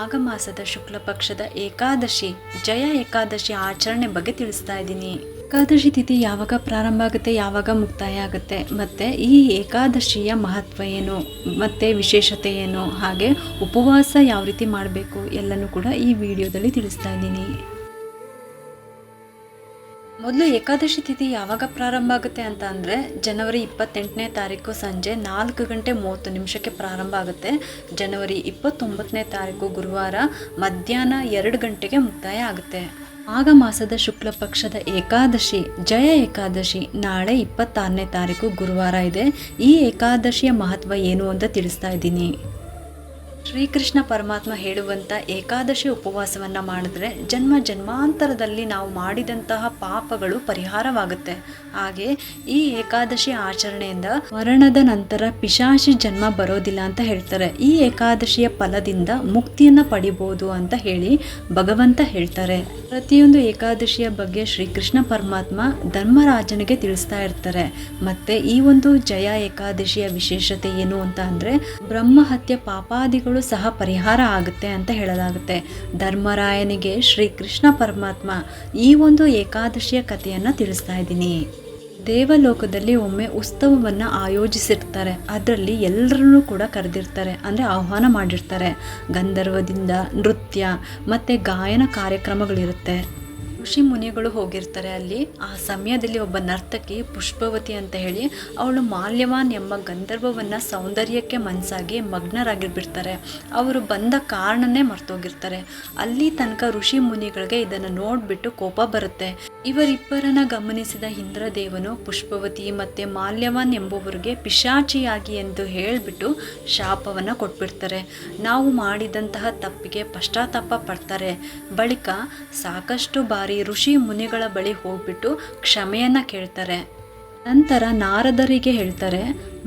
ಮಾಘ ಮಾಸದ ಶುಕ್ಲ ಪಕ್ಷದ ಏಕಾದಶಿ ಜಯ ಏಕಾದಶಿ ಆಚರಣೆ ಬಗ್ಗೆ ತಿಳಿಸ್ತಾ ಇದ್ದೀನಿ. ಏಕಾದಶಿ ತಿಥಿ ಯಾವಾಗ ಪ್ರಾರಂಭ ಆಗುತ್ತೆ, ಯಾವಾಗ ಮುಕ್ತಾಯ ಆಗುತ್ತೆ, ಮತ್ತು ಈ ಏಕಾದಶಿಯ ಮಹತ್ವ ಏನು, ಮತ್ತು ವಿಶೇಷತೆ ಏನು, ಹಾಗೆ ಉಪವಾಸ ಯಾವ ರೀತಿ ಮಾಡಬೇಕು ಎಲ್ಲನೂ ಕೂಡ ಈ ವಿಡಿಯೋದಲ್ಲಿ ತಿಳಿಸ್ತಾ ಇದ್ದೀನಿ. ಮೊದಲು ಏಕಾದಶಿ ತಿಥಿ ಯಾವಾಗ ಪ್ರಾರಂಭ ಆಗುತ್ತೆ ಅಂತ ಅಂದರೆ ಜನವರಿ 28ನೇ ತಾರೀಕು ಸಂಜೆ 4:30 ಪ್ರಾರಂಭ ಆಗುತ್ತೆ. ಜನವರಿ 29ನೇ ತಾರೀಕು ಗುರುವಾರ ಮಧ್ಯಾಹ್ನ 2 ಗಂಟೆಗೆ ಮುಕ್ತಾಯ ಆಗುತ್ತೆ. ಮಾಘ ಮಾಸದ ಶುಕ್ಲ ಪಕ್ಷದ ಏಕಾದಶಿ ಜಯ ಏಕಾದಶಿ ನಾಳೆ 26ನೇ ತಾರೀಕು ಗುರುವಾರ ಇದೆ. ಈ ಏಕಾದಶಿಯ ಮಹತ್ವ ಏನು ಅಂತ ತಿಳಿಸ್ತಾ ಇದ್ದೀನಿ. ಶ್ರೀಕೃಷ್ಣ ಪರಮಾತ್ಮ ಹೇಳುವಂಥ ಏಕಾದಶಿ ಉಪವಾಸವನ್ನು ಮಾಡಿದ್ರೆ ಜನ್ಮ ಜನ್ಮಾಂತರದಲ್ಲಿ ನಾವು ಮಾಡಿದಂತಹ ಪಾಪಗಳು ಪರಿಹಾರವಾಗುತ್ತೆ. ಹಾಗೆ ಈ ಏಕಾದಶಿ ಆಚರಣೆಯಿಂದ ಮರಣದ ನಂತರ ಪಿಶಾಚಿ ಜನ್ಮ ಬರೋದಿಲ್ಲ ಅಂತ ಹೇಳ್ತಾರೆ. ಈ ಏಕಾದಶಿಯ ಫಲದಿಂದ ಮುಕ್ತಿಯನ್ನು ಪಡಿಬೋದು ಅಂತ ಹೇಳಿ ಭಗವಂತ ಹೇಳ್ತಾರೆ. ಪ್ರತಿಯೊಂದು ಏಕಾದಶಿಯ ಬಗ್ಗೆ ಶ್ರೀಕೃಷ್ಣ ಪರಮಾತ್ಮ ಧರ್ಮರಾಜನಿಗೆ ತಿಳಿಸ್ತಾ ಇರ್ತಾರೆ. ಮತ್ತೆ ಈ ಒಂದು ಜಯ ಏಕಾದಶಿಯ ವಿಶೇಷತೆ ಏನು ಅಂತ ಅಂದರೆ ಬ್ರಹ್ಮಹತ್ಯೆ ಪಾಪಾದಿಗಳು ಸಹ ಪರಿಹಾರ ಆಗುತ್ತೆ ಅಂತ ಹೇಳಲಾಗುತ್ತೆ. ಧರ್ಮರಾಯನಿಗೆ ಶ್ರೀಕೃಷ್ಣ ಪರಮಾತ್ಮ ಈ ಒಂದು ಏಕಾದಶಿಯ ಕಥೆಯನ್ನು ತಿಳಿಸ್ತಾ ಇದ್ದೀನಿ. ದೇವಲೋಕದಲ್ಲಿ ಒಮ್ಮೆ ಉತ್ಸವವನ್ನು ಆಯೋಜಿಸಿರ್ತಾರೆ. ಅದರಲ್ಲಿ ಎಲ್ಲರನ್ನೂ ಕೂಡ ಕರೆದಿರ್ತಾರೆ, ಅಂದರೆ ಆಹ್ವಾನ ಮಾಡಿರ್ತಾರೆ. ಗಂಧರ್ವದಿಂದ ನೃತ್ಯ ಮತ್ತು ಗಾಯನ ಕಾರ್ಯಕ್ರಮಗಳಿರುತ್ತೆ. ಋಷಿ ಮುನಿಗಳು ಹೋಗಿರ್ತಾರೆ. ಅಲ್ಲಿ ಆ ಸಮಯದಲ್ಲಿ ಒಬ್ಬ ನರ್ತಕಿ ಪುಷ್ಪವತಿ ಅಂತ ಹೇಳಿ ಅವಳು ಮಾಲ್ಯವಾನ್ ಎಂಬ ಗಂಧರ್ವವನ್ನು ಸೌಂದರ್ಯಕ್ಕೆ ಮನಸ್ಸಾಗಿ ಮಗ್ನರಾಗಿರ್ಬಿಡ್ತಾರೆ. ಅವರು ಬಂದ ಕಾರಣನೇ ಮರ್ತೋಗಿರ್ತಾರೆ. ಅಲ್ಲಿ ತನಕ ಋಷಿ ಮುನಿಗಳಿಗೆ ಇದನ್ನು ನೋಡಿಬಿಟ್ಟು ಕೋಪ ಬರುತ್ತೆ. ಇವರಿಬ್ಬರನ್ನ ಗಮನಿಸಿದ ಇಂದ್ರದೇವನು ಪುಷ್ಪವತಿ ಮತ್ತು ಮಾಲ್ಯವಾನ್ ಎಂಬುವರಿಗೆ ಪಿಶಾಚಿಯಾಗಿ ಎಂದು ಹೇಳಿಬಿಟ್ಟು ಶಾಪವನ್ನು ಕೊಟ್ಬಿಡ್ತಾರೆ. ನಾವು ಮಾಡಿದಂತಹ ತಪ್ಪಿಗೆ ಪಶ್ಚಾತ್ತಾಪ ಪಡ್ತಾರೆ. ಬಳಿಕ ಸಾಕಷ್ಟು ಬಾರಿ ಋಷಿ ಮುನಿಗಳ ಬಳಿ ಹೋಗ್ಬಿಟ್ಟು ಕ್ಷಮೆಯನ್ನು ಕೇಳ್ತಾರೆ. ನಂತರ ನಾರದರಿಗೆ ಹೇಳ್ತಾರೆ,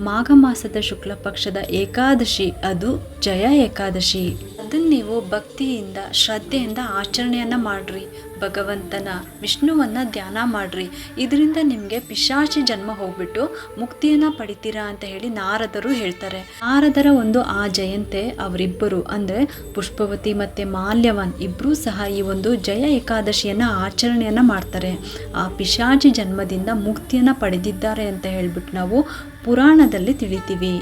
ಮಾಘ ಮಾಸದ ಶುಕ್ಲ ಪಕ್ಷದ ಏಕಾದಶಿ ಅದು ಜಯ ಏಕಾದಶಿ. ಅದನ್ನು ನೀವು ಭಕ್ತಿಯಿಂದ ಶ್ರದ್ಧೆಯಿಂದ ಆಚರಣೆಯನ್ನು ಮಾಡ್ರಿ. ಭಗವಂತನ ವಿಷ್ಣುವನ್ನು ಧ್ಯಾನ ಮಾಡ್ರಿ. ಇದರಿಂದ ನಿಮಗೆ ಪಿಶಾಚಿ ಜನ್ಮ ಹೋಗ್ಬಿಟ್ಟು ಮುಕ್ತಿಯನ್ನು ಪಡಿತೀರಾ ಅಂತ ಹೇಳಿ ನಾರದರು ಹೇಳ್ತಾರೆ. ನಾರದರ ಒಂದು ಆ ಜಯಂತೆ ಅವರಿಬ್ಬರು ಅಂದರೆ ಪುಷ್ಪವತಿ ಮತ್ತು ಮಾಲ್ಯವಾನ್ ಇಬ್ಬರೂ ಸಹ ಈ ಒಂದು ಜಯ ಏಕಾದಶಿಯನ್ನು ಆಚರಣೆಯನ್ನು ಮಾಡ್ತಾರೆ. ಆ ಪಿಶಾಚಿ ಜನ್ಮದಿಂದ ಮುಕ್ತಿಯನ್ನು ಪಡೆದಿದ್ದಾರೆ ಅಂತ ಹೇಳ್ಬಿಟ್ಟು ನಾವು ಪುರಾಣದಲ್ಲಿ ತಿಳಿತೀವಿ.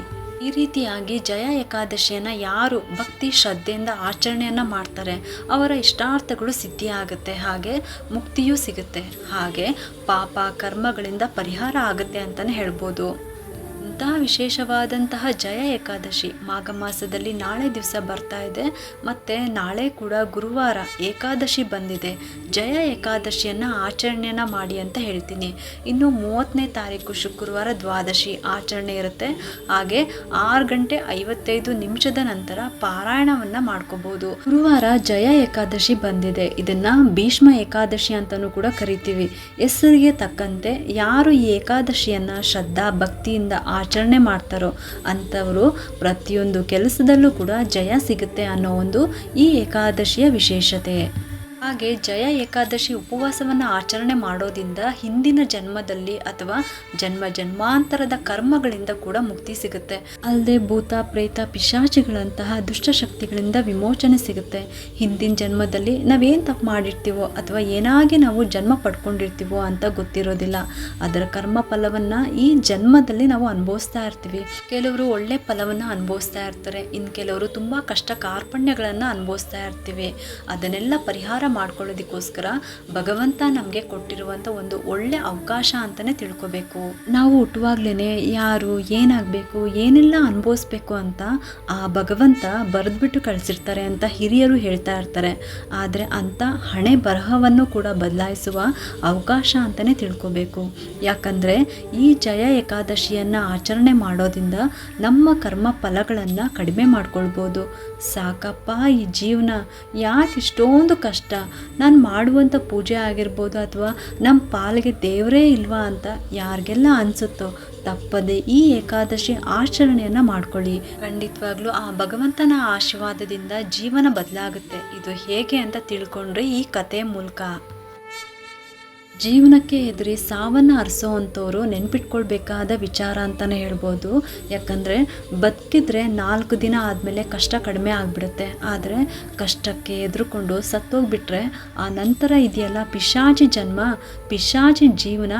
ಈ ರೀತಿಯಾಗಿ ಜಯ ಏಕಾದಶಿಯನ್ನು ಯಾರು ಭಕ್ತಿ ಶ್ರದ್ಧೆಯಿಂದ ಆಚರಣೆಯನ್ನು ಮಾಡ್ತಾರೆ ಅವರ ಇಷ್ಟಾರ್ಥಗಳು ಸಿದ್ಧಿಯಾಗುತ್ತೆ. ಹಾಗೆ ಮುಕ್ತಿಯೂ ಸಿಗುತ್ತೆ. ಹಾಗೆ ಪಾಪ ಕರ್ಮಗಳಿಂದ ಪರಿಹಾರ ಆಗುತ್ತೆ ಅಂತಲೇ ಹೇಳ್ಬೋದು. ಇಂತಹ ವಿಶೇಷವಾದಂತಹ ಜಯ ಏಕಾದಶಿ ಮಾಘ ಮಾಸದಲ್ಲಿ ನಾಳೆ ದಿವಸ ಬರ್ತಾ ಇದೆ. ಮತ್ತು ನಾಳೆ ಕೂಡ ಗುರುವಾರ ಏಕಾದಶಿ ಬಂದಿದೆ. ಜಯ ಏಕಾದಶಿಯನ್ನು ಆಚರಣೆಯನ್ನು ಮಾಡಿ ಅಂತ ಹೇಳ್ತೀನಿ. ಇನ್ನು 30ನೇ ತಾರೀಕು ಶುಕ್ರವಾರ ದ್ವಾದಶಿ ಆಚರಣೆ ಇರುತ್ತೆ. ಹಾಗೆ 6:55 ನಂತರ ಪಾರಾಯಣವನ್ನು ಮಾಡ್ಕೋಬೋದು. ಗುರುವಾರ ಜಯ ಏಕಾದಶಿ ಬಂದಿದೆ. ಇದನ್ನು ಭೀಷ್ಮ ಏಕಾದಶಿ ಅಂತಲೂ ಕೂಡ ಕರಿತೀವಿ. ಹೆಸರಿಗೆ ತಕ್ಕಂತೆ ಯಾರು ಈ ಏಕಾದಶಿಯನ್ನು ಶ್ರದ್ಧಾ ಭಕ್ತಿಯಿಂದ ಆಚರಣೆ ಮಾಡ್ತಾರೋ ಅಂಥವರು ಪ್ರತಿಯೊಂದು ಕೆಲಸದಲ್ಲೂ ಕೂಡ ಜಯ ಸಿಗುತ್ತೆ ಅನ್ನೋ ಒಂದು ಈ ಏಕಾದಶಿಯ ವಿಶೇಷತೆ. ಹಾಗೆ ಜಯ ಏಕಾದಶಿ ಉಪವಾಸವನ್ನು ಆಚರಣೆ ಮಾಡೋದ್ರಿಂದ ಹಿಂದಿನ ಜನ್ಮದಲ್ಲಿ ಅಥವಾ ಜನ್ಮಾಂತರದ ಕರ್ಮಗಳಿಂದ ಕೂಡ ಮುಕ್ತಿ ಸಿಗುತ್ತೆ. ಅಲ್ಲದೆ ಭೂತ ಪ್ರೇತ ಪಿಶಾಚಿಗಳಂತಹ ದುಷ್ಟಶಕ್ತಿಗಳಿಂದ ವಿಮೋಚನೆ ಸಿಗುತ್ತೆ. ಹಿಂದಿನ ಜನ್ಮದಲ್ಲಿ ನಾವೇನು ತಪ್ಪು ಮಾಡಿರ್ತೀವೋ ಅಥವಾ ಏನಾಗಿ ನಾವು ಜನ್ಮ ಪಡ್ಕೊಂಡಿರ್ತೀವೋ ಅಂತ ಗೊತ್ತಿರೋದಿಲ್ಲ. ಅದರ ಕರ್ಮ ಫಲವನ್ನು ಈ ಜನ್ಮದಲ್ಲಿ ನಾವು ಅನುಭವಿಸ್ತಾ ಇರ್ತೀವಿ. ಕೆಲವರು ಒಳ್ಳೆ ಫಲವನ್ನು ಅನುಭವಿಸ್ತಾ ಇರ್ತಾರೆ. ಇನ್ನು ಕೆಲವರು ತುಂಬ ಕಷ್ಟ ಕಾರ್ಪಣ್ಯಗಳನ್ನು ಅನುಭವಿಸ್ತಾ ಇರ್ತೀವಿ. ಅದನ್ನೆಲ್ಲ ಪರಿಹಾರ ಮಾಡ್ಕೊಳ್ಳೋದಕ್ಕೋಸ್ಕರ ಭಗವಂತ ನಮಗೆ ಕೊಟ್ಟಿರುವಂಥ ಒಂದು ಒಳ್ಳೆ ಅವಕಾಶ ಅಂತಲೇ ತಿಳ್ಕೊಬೇಕು. ನಾವು ಹುಟ್ಟುವಾಗ್ಲೇ ಯಾರು ಏನಾಗಬೇಕು ಏನೆಲ್ಲ ಅನುಭವಿಸ್ಬೇಕು ಅಂತ ಆ ಭಗವಂತ ಬರೆದ್ಬಿಟ್ಟು ಕಳಿಸಿರ್ತಾರೆ ಅಂತ ಹಿರಿಯರು ಹೇಳ್ತಾ ಇರ್ತಾರೆ. ಆದರೆ ಅಂಥ ಹಣೆ ಬರಹವನ್ನು ಕೂಡ ಬದಲಾಯಿಸುವ ಅವಕಾಶ ಅಂತಲೇ ತಿಳ್ಕೊಬೇಕು. ಯಾಕಂದರೆ ಈ ಜಯ ಏಕಾದಶಿಯನ್ನು ಆಚರಣೆ ಮಾಡೋದ್ರಿಂದ ನಮ್ಮ ಕರ್ಮ ಫಲಗಳನ್ನು ಕಡಿಮೆ ಮಾಡ್ಕೊಳ್ಬೋದು. ಸಾಕಪ್ಪ ಈ ಜೀವನ ಯಾಕೆ ಇಷ್ಟೊಂದು ಕಷ್ಟ, ನಾನು ಮಾಡುವಂಥ ಪೂಜೆ ಆಗಿರ್ಬೋದು ಅಥವಾ ನಮ್ಮ ಪಾಲಿಗೆ ದೇವರೇ ಇಲ್ವಾ ಅಂತ ಯಾರಿಗೆಲ್ಲ ಅನಿಸುತ್ತೋ ತಪ್ಪದೆ ಈ ಏಕಾದಶಿ ಆಚರಣೆಯನ್ನು ಮಾಡ್ಕೊಳ್ಳಿ. ಖಂಡಿತವಾಗ್ಲೂ ಆ ಭಗವಂತನ ಆಶೀರ್ವಾದದಿಂದ ಜೀವನ ಬದಲಾಗುತ್ತೆ. ಇದು ಹೇಗೆ ಅಂತ ತಿಳ್ಕೊಂಡ್ರೆ ಈ ಕಥೆ ಮೂಲಕ. ಜೀವನಕ್ಕೆ ಎದುರಿ ಸಾವನ್ನು ಅರಸೋವಂಥವ್ರು ನೆನ್ಪಿಟ್ಕೊಳ್ಬೇಕಾದ ವಿಚಾರ ಅಂತಲೇ ಹೇಳ್ಬೋದು. ಯಾಕಂದರೆ ಬದುಕಿದ್ರೆ 4 ದಿನ ಆದಮೇಲೆ ಕಷ್ಟ ಕಡಿಮೆ ಆಗಿಬಿಡುತ್ತೆ. ಆದರೆ ಕಷ್ಟಕ್ಕೆ ಎದುರುಕೊಂಡು ಸತ್ತೋಗ್ಬಿಟ್ರೆ ಆ ನಂತರ ಇದೆಯಲ್ಲ ಪಿಶಾಚಿ ಜನ್ಮ, ಪಿಶಾಚಿ ಜೀವನ,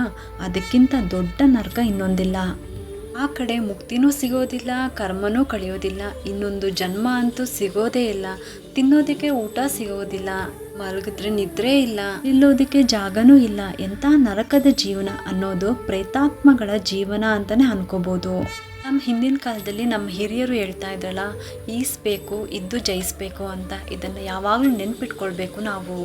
ಅದಕ್ಕಿಂತ ದೊಡ್ಡ ನರಕ ಇನ್ನೊಂದಿಲ್ಲ. ಆ ಕಡೆ ಮುಕ್ತಿನೂ ಸಿಗೋದಿಲ್ಲ, ಕರ್ಮನೂ ಕಳೆಯೋದಿಲ್ಲ, ಇನ್ನೊಂದು ಜನ್ಮ ಅಂತೂ ಸಿಗೋದೇ ಇಲ್ಲ. ತಿನ್ನೋದಕ್ಕೆ ಊಟ ಸಿಗೋದಿಲ್ಲ, ಮಲಗಿದ್ರೆ ನಿದ್ರೆ ಇಲ್ಲ, ನಿಲ್ಲೋದಕ್ಕೆ ಜಾಗನೂ ಇಲ್ಲ. ಎಂಥ ನರಕದ ಜೀವನ ಅನ್ನೋದು ಪ್ರೇತಾತ್ಮಗಳ ಜೀವನ ಅಂತಲೇ ಅನ್ಕೋಬೋದು. ನಮ್ಮ ಹಿಂದಿನ ಕಾಲದಲ್ಲಿ ನಮ್ಮ ಹಿರಿಯರು ಹೇಳ್ತಾ ಇದ್ರಲ್ಲ, ಈಸ್ಬೇಕು ಇದ್ದು ಜಯಿಸ್ಬೇಕು ಅಂತ. ಇದನ್ನು ಯಾವಾಗಲೂ ನೆನ್ಪಿಟ್ಕೊಳ್ಬೇಕು ನಾವು.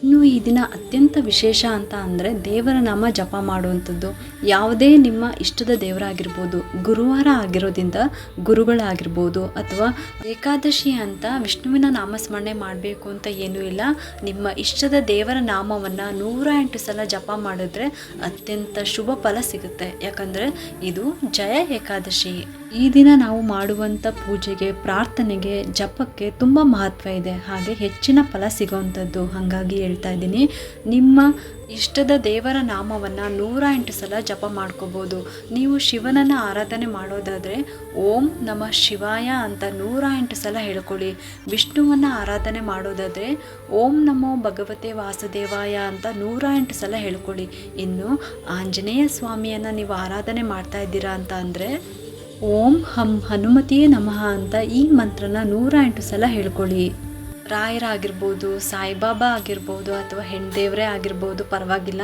ಇನ್ನು ಈ ದಿನ ಅತ್ಯಂತ ವಿಶೇಷ ಅಂತ ಅಂದರೆ ದೇವರ ನಾಮ ಜಪ ಮಾಡುವಂಥದ್ದು. ಯಾವುದೇ ನಿಮ್ಮ ಇಷ್ಟದ ದೇವರಾಗಿರ್ಬೋದು, ಗುರುವಾರ ಆಗಿರೋದ್ರಿಂದ ಗುರುಗಳಾಗಿರ್ಬೋದು, ಅಥವಾ ಏಕಾದಶಿ ಅಂತ ವಿಷ್ಣುವಿನ ನಾಮಸ್ಮರಣೆ ಮಾಡಬೇಕು ಅಂತ ಏನೂ ಇಲ್ಲ. ನಿಮ್ಮ ಇಷ್ಟದ ದೇವರ ನಾಮವನ್ನು 108 ಸಲ ಜಪ ಮಾಡಿದ್ರೆ ಅತ್ಯಂತ ಶುಭ ಫಲ ಸಿಗುತ್ತೆ. ಯಾಕಂದರೆ ಇದು ಜಯ ಏಕಾದಶಿ. ಈ ದಿನ ನಾವು ಮಾಡುವಂಥ ಪೂಜೆಗೆ, ಪ್ರಾರ್ಥನೆಗೆ, ಜಪಕ್ಕೆ ತುಂಬ ಮಹತ್ವ ಇದೆ, ಹಾಗೆ ಹೆಚ್ಚಿನ ಫಲ ಸಿಗೋವಂಥದ್ದು. ಹಾಗಾಗಿ ಹೇಳ್ತಾ ಇದ್ದೀನಿ, ನಿಮ್ಮ ಇಷ್ಟದ ದೇವರ ನಾಮವನ್ನು 108 ಸಲ ಜಪ ಮಾಡ್ಕೋಬೋದು. ನೀವು ಶಿವನನ್ನು ಆರಾಧನೆ ಮಾಡೋದಾದರೆ ಓಂ ನಮಃ ಶಿವಾಯ ಅಂತ 108 ಸಲ ಹೇಳ್ಕೊಳ್ಳಿ. ವಿಷ್ಣುವನ್ನು ಆರಾಧನೆ ಮಾಡೋದಾದರೆ ಓಂ ನಮೋ ಭಗವತೆ ವಾಸುದೇವಾಯ ಅಂತ 108 ಸಲ ಹೇಳ್ಕೊಳ್ಳಿ. ಇನ್ನು ಆಂಜನೇಯ ಸ್ವಾಮಿಯನ್ನು ನೀವು ಆರಾಧನೆ ಮಾಡ್ತಾ ಇದ್ದೀರಾ ಅಂತ ಅಂದರೆ ಓಂ ಹಂ ಹನುಮತಿಯೇ ನಮಃ ಅಂತ ಈ ಮಂತ್ರನ 108 ಸಲ ಹೇಳ್ಕೊಳ್ಳಿ. ರಾಯರಾಗಿರ್ಬೋದು, ಸಾಯಿಬಾಬಾ ಆಗಿರ್ಬೋದು, ಅಥವಾ ಹೆಣ್ದೇವರೇ ಆಗಿರ್ಬೋದು, ಪರವಾಗಿಲ್ಲ.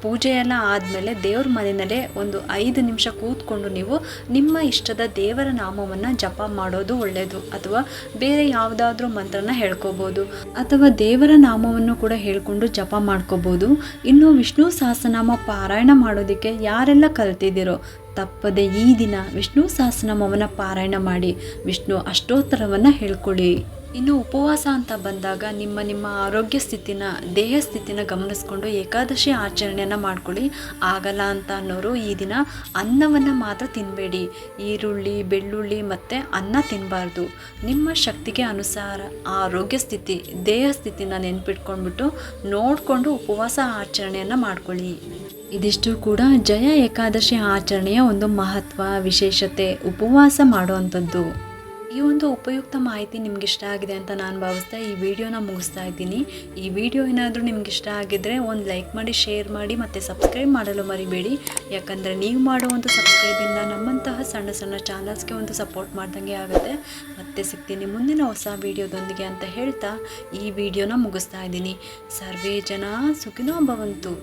ಪೂಜೆ ಎಲ್ಲ ಆದಮೇಲೆ ದೇವ್ರ ಮನೆಯಲ್ಲೇ ಒಂದು 5 ನಿಮಿಷ ಕೂತ್ಕೊಂಡು ನೀವು ನಿಮ್ಮ ಇಷ್ಟದ ದೇವರ ನಾಮವನ್ನು ಜಪ ಮಾಡೋದು ಒಳ್ಳೆಯದು. ಅಥವಾ ಬೇರೆ ಯಾವುದಾದ್ರೂ ಮಂತ್ರನ ಹೇಳ್ಕೊಬೋದು, ಅಥವಾ ದೇವರ ನಾಮವನ್ನು ಕೂಡ ಹೇಳ್ಕೊಂಡು ಜಪ ಮಾಡ್ಕೋಬೋದು. ಇನ್ನು ವಿಷ್ಣು ಸಹಸ್ರನಾಮ ಪಾರಾಯಣ ಮಾಡೋದಕ್ಕೆ ಯಾರೆಲ್ಲ ಕಲ್ತಿದ್ದೀರೋ ತಪ್ಪದೆ ಈ ದಿನ ವಿಷ್ಣು ಸಹಸ್ರನಾಮವನ್ನು ಪಾರಾಯಣ ಮಾಡಿ, ವಿಷ್ಣು ಅಷ್ಟೋತ್ತರವನ್ನು ಹೇಳ್ಕೊಳ್ಳಿ. ಇನ್ನು ಉಪವಾಸ ಅಂತ ಬಂದಾಗ ನಿಮ್ಮ ಆರೋಗ್ಯ ಸ್ಥಿತಿನ, ದೇಹ ಸ್ಥಿತಿನ ಗಮನಿಸ್ಕೊಂಡು ಏಕಾದಶಿ ಆಚರಣೆಯನ್ನು ಮಾಡ್ಕೊಳ್ಳಿ. ಆಗಲ್ಲ ಅಂತ ಅನ್ನೋರು ಈ ದಿನ ಅನ್ನವನ್ನು ಮಾತ್ರ ತಿನ್ನಬೇಡಿ. ಈರುಳ್ಳಿ, ಬೆಳ್ಳುಳ್ಳಿ ಮತ್ತು ಅನ್ನ ತಿನ್ನಬಾರ್ದು. ನಿಮ್ಮ ಶಕ್ತಿಗೆ ಅನುಸಾರ ಆರೋಗ್ಯ ಸ್ಥಿತಿ, ದೇಹ ಸ್ಥಿತಿನ ನೆನ್ಪಿಟ್ಕೊಂಡ್ಬಿಟ್ಟು ನೋಡಿಕೊಂಡು ಉಪವಾಸ ಆಚರಣೆಯನ್ನು ಮಾಡ್ಕೊಳ್ಳಿ. ಇದಿಷ್ಟು ಕೂಡ ಜಯ ಏಕಾದಶಿ ಆಚರಣೆಯ ಒಂದು ಮಹತ್ವ, ವಿಶೇಷತೆ, ಉಪವಾಸ ಮಾಡುವಂಥದ್ದು. ಈ ಒಂದು ಉಪಯುಕ್ತ ಮಾಹಿತಿ ನಿಮ್ಗೆ ಇಷ್ಟ ಆಗಿದೆ ಅಂತ ನಾನು ಭಾವಿಸ್ತಾ ಈ ವಿಡಿಯೋನ ಮುಗಿಸ್ತಾ ಇದ್ದೀನಿ. ಈ ವಿಡಿಯೋ ಏನಾದರೂ ನಿಮ್ಗೆ ಇಷ್ಟ ಆಗಿದ್ದರೆ ಒಂದು ಲೈಕ್ ಮಾಡಿ, ಶೇರ್ ಮಾಡಿ ಮತ್ತು ಸಬ್ಸ್ಕ್ರೈಬ್ ಮಾಡಲು ಮರಿಬೇಡಿ. ಯಾಕಂದರೆ ನೀವು ಮಾಡೋ ಒಂದು ಸಬ್ಸ್ಕ್ರೈಬಿಂದ ನಮ್ಮಂತಹ ಸಣ್ಣ ಸಣ್ಣ ಚಾನಲ್ಸ್ಗೆ ಒಂದು ಸಪೋರ್ಟ್ ಮಾಡ್ದಂಗೆ ಆಗುತ್ತೆ. ಮತ್ತೆ ಸಿಗ್ತೀನಿ ಮುಂದಿನ ಹೊಸ ವಿಡಿಯೋದೊಂದಿಗೆ ಅಂತ ಹೇಳ್ತಾ ಈ ವಿಡಿಯೋನ ಮುಗಿಸ್ತಾ ಇದ್ದೀನಿ. ಸರ್ವೇ ಜನ ಸುಖಿನೋ ಭವಂತು.